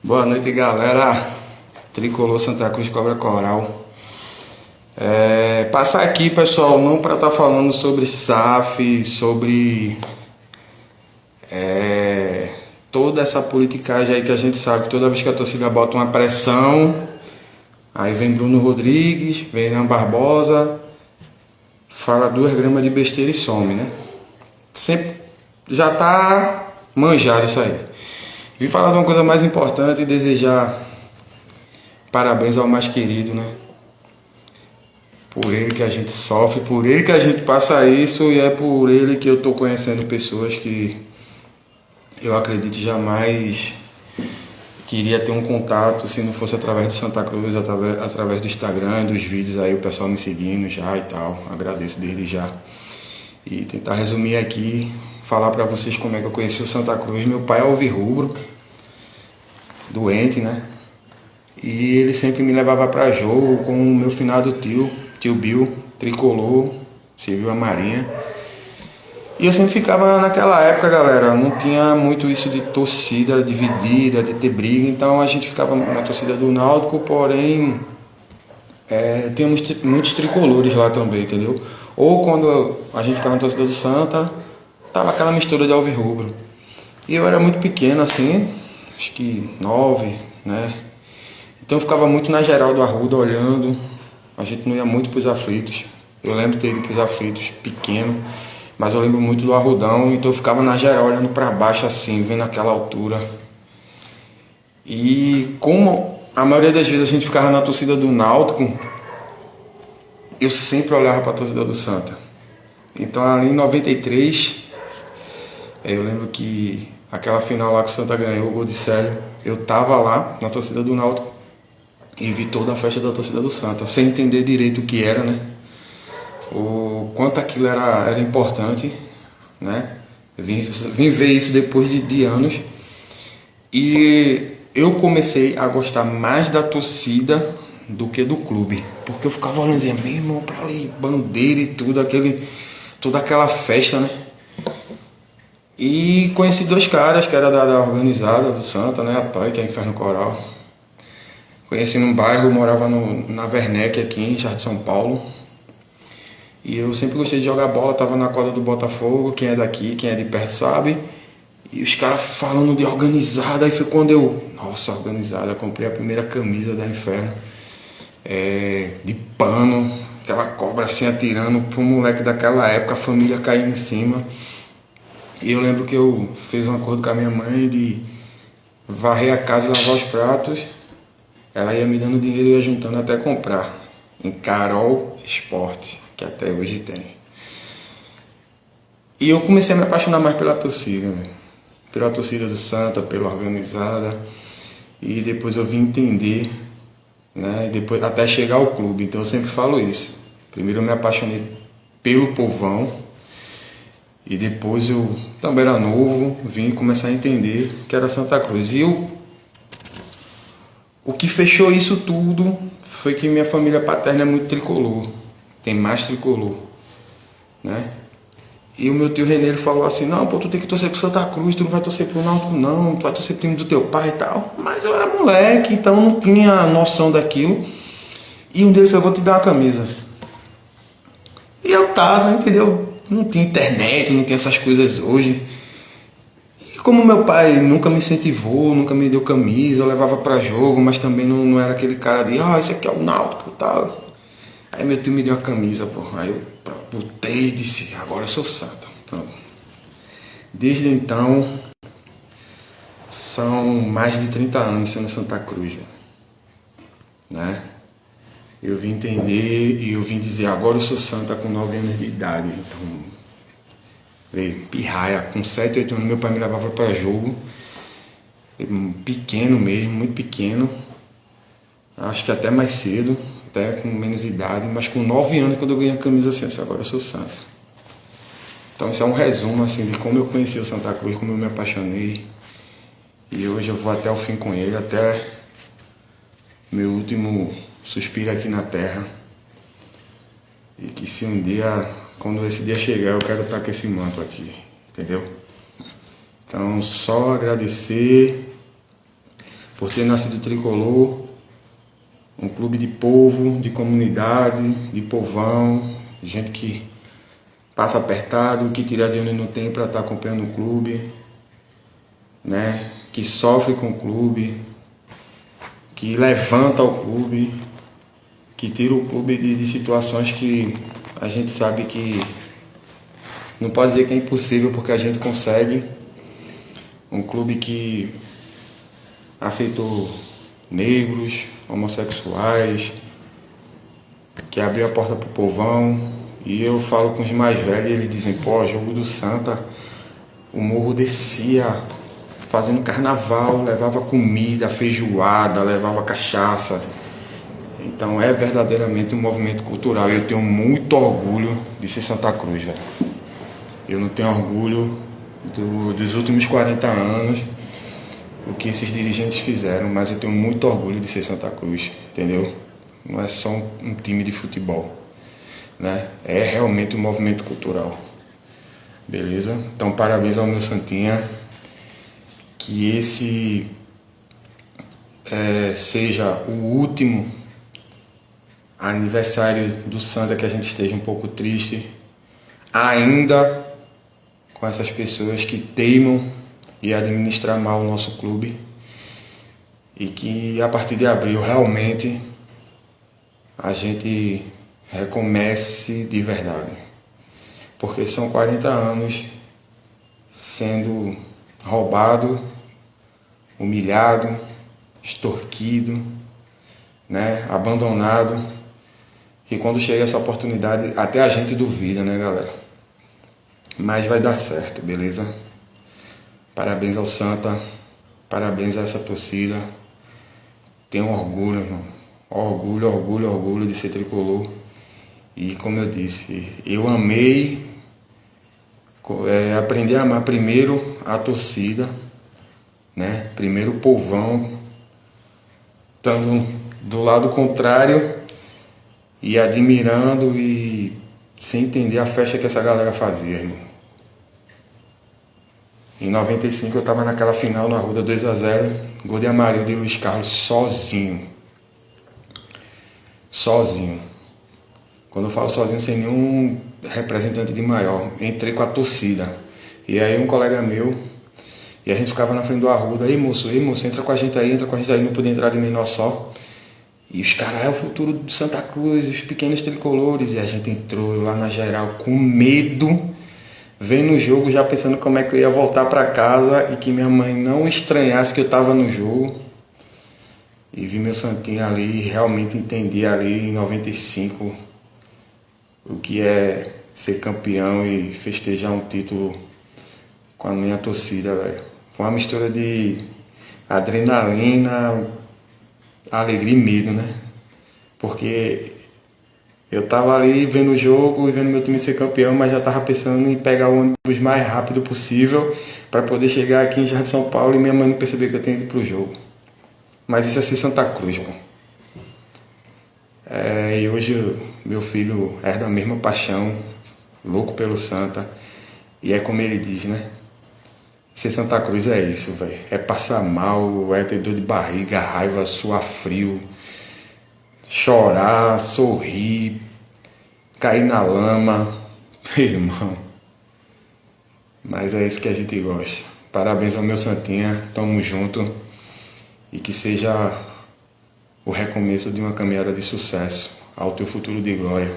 Boa noite, galera. Tricolor Santa Cruz Cobra Coral. Passar aqui, pessoal, não para estar falando sobre SAF, sobre toda essa politicagem aí que a gente sabe que toda vez que a torcida bota uma pressão, aí vem Bruno Rodrigues, vem Ian Barbosa, fala 2 gramas de besteira e some, né? Sempre já tá manjado isso aí. Vim falar de uma coisa mais importante e desejar parabéns ao mais querido, né? Por ele que a gente sofre, por ele que a gente passa isso, e é por ele que eu tô conhecendo pessoas que eu acredito jamais queria ter um contato se não fosse através de Santa Cruz, através do Instagram, dos vídeos aí, o pessoal me seguindo já e tal. Agradeço dele já. E tentar resumir aqui, falar pra vocês como é que eu conheci o Santa Cruz. Meu pai é alvirrubro, doente, né? E ele sempre me levava pra jogo com o meu finado tio Bill, tricolor, serviu a Marinha. E eu sempre ficava naquela época, galera, não tinha muito isso de torcida dividida, de ter briga, então a gente ficava na torcida do Náutico, porém tínhamos muitos tricolores lá também, entendeu? Ou quando a gente ficava na torcida do Santa, tava aquela mistura de alvirrubro. E eu era muito pequeno assim, acho que 9, né? Então eu ficava muito na geral do Arruda olhando, a gente não ia muito pros aflitos. Eu lembro de ter ido pros aflitos pequeno, mas eu lembro muito do Arrudão, então eu ficava na geral olhando para baixo assim, vendo aquela altura. E como a maioria das vezes a gente ficava na torcida do Náutico, eu sempre olhava para a torcida do Santa. Então ali em 93, eu lembro que aquela final lá que o Santa ganhou, o gol de Célio, eu tava lá na torcida do Náutico e vi toda a festa da torcida do Santa, sem entender direito o que era, né? O quanto aquilo era importante, né? Vim ver isso depois de anos. E eu comecei a gostar mais da torcida do que do clube. Porque eu ficava olhando e dizia, meu irmão, pra ali, bandeira e tudo, toda aquela festa, né? E conheci 2 caras que era da organizada do Santa, né? A PAI, que é Inferno Coral. Conheci num bairro, morava na Werneck aqui em Jardim São Paulo. E eu sempre gostei de jogar bola, tava na quadra do Botafogo, quem é daqui, quem é de perto sabe. E os caras falando de organizada, aí foi quando nossa, organizada, comprei a primeira camisa da Inferno, de pano, aquela cobra assim atirando pro moleque daquela época, a família caindo em cima. E eu lembro que eu fiz um acordo com a minha mãe de varrer a casa e lavar os pratos. Ela ia me dando dinheiro e ia juntando até comprar, em Carol Esporte, que até hoje tem. E eu comecei a me apaixonar mais pela torcida, né? Pela torcida do Santa, pela organizada. E depois eu vim entender, né? Depois, até chegar ao clube. Então eu sempre falo isso. Primeiro eu me apaixonei pelo povão. E depois eu também era novo, vim começar a entender que era Santa Cruz. E o que fechou isso tudo foi que minha família paterna é muito tricolor. Tem mais tricolor, né? E o meu tio Renê falou assim, não, pô, tu tem que torcer pro Santa Cruz, tu não vai torcer pro Náutico não, tu vai torcer pro time do teu pai e tal. Mas eu era moleque, então não tinha noção daquilo. E um deles falou, vou te dar uma camisa. E eu tava, entendeu? Não tinha internet, não tinha essas coisas hoje. E como meu pai nunca me incentivou, nunca me deu camisa, eu levava pra jogo, mas também não era aquele cara de, esse aqui é o Náutico e tal. Aí meu tio me deu a camisa, pô. Aí eu botei e disse, agora eu sou Santa. Pronto. Desde então, são mais de 30 anos sendo Santa Cruz, né? Eu vim entender e eu vim dizer, agora eu sou Santa com 9 anos de idade. Então, pirraia, com 7, 8 anos meu pai me levava para jogo. Pequeno mesmo, muito pequeno. Acho que até mais cedo, até com menos idade, mas com 9 anos quando eu ganhei a camisa assim, agora eu sou Santa. Então isso é um resumo assim de como eu conheci o Santa Cruz, como eu me apaixonei. E hoje eu vou até o fim com ele, até meu último suspiro aqui na terra. E que se um dia, quando esse dia chegar, eu quero estar com esse manto aqui, entendeu? Então só agradecer por ter nascido tricolor, um clube de povo, de comunidade, de povão, gente que passa apertado, que tira de onde não tem para estar acompanhando o clube, né? Que sofre com o clube, que levanta o clube, que tira o clube de situações que a gente sabe que não pode dizer que é impossível, porque a gente consegue. Um clube que aceitou negros, homossexuais, que abriu a porta pro povão. E eu falo com os mais velhos e eles dizem, pô, jogo do Santa, o morro descia fazendo carnaval, levava comida, feijoada, levava cachaça. Então é verdadeiramente um movimento cultural e eu tenho muito orgulho de ser Santa Cruz, velho. Eu não tenho orgulho dos últimos 40 anos, o que esses dirigentes fizeram, mas eu tenho muito orgulho de ser Santa Cruz, entendeu? Não é só um time de futebol, né? É realmente um movimento cultural, beleza? Então parabéns ao meu Santinha, que esse seja o último aniversário do Santa que a gente esteja um pouco triste, ainda com essas pessoas que teimam em administrar mal o nosso clube, e que a partir de abril realmente a gente recomece de verdade, porque são 40 anos sendo roubado, humilhado, extorquido, né, abandonado, que quando chega essa oportunidade até a gente duvida, né, galera? Mas vai dar certo, beleza? Parabéns ao Santa, parabéns a essa torcida. Tenho orgulho, irmão. Orgulho, orgulho, orgulho de ser tricolor. E como eu disse, eu amei aprender a amar primeiro a torcida, né? Primeiro o povão, estando do lado contrário e admirando e sem entender a festa que essa galera fazia, irmão. Em 95 eu estava naquela final na Arruda 2-0, gol de Amarildo e Luiz Carlos sozinho. Sozinho. Quando eu falo sozinho, sem nenhum representante de maior. Entrei com a torcida. E aí um colega meu, e a gente ficava na frente do Arruda, ei moço, entra com a gente aí, não podia entrar de menor só. E os caras, é o futuro do Santa Cruz, os pequenos tricolores. E a gente entrou lá na geral com medo, vendo o jogo, já pensando como é que eu ia voltar para casa e que minha mãe não estranhasse que eu estava no jogo. E vi meu Santinho ali e realmente entendi ali em 95 o que é ser campeão e festejar um título com a minha torcida, velho. Foi uma mistura de adrenalina, alegria e medo, né? Porque eu tava ali vendo o jogo e vendo meu time ser campeão, mas já tava pensando em pegar o ônibus mais rápido possível para poder chegar aqui em Jardim São Paulo e minha mãe não perceber que eu tenho ido pro jogo. Mas isso é ser Santa Cruz, pô. E hoje meu filho é da mesma paixão, louco pelo Santa. E é como ele diz, né? Ser Santa Cruz é isso, velho. É passar mal, é ter dor de barriga, raiva, suar frio, chorar, sorrir, cair na lama. Irmão. Mas é isso que a gente gosta. Parabéns ao meu Santinha, tamo junto. E que seja o recomeço de uma caminhada de sucesso ao teu futuro de glória.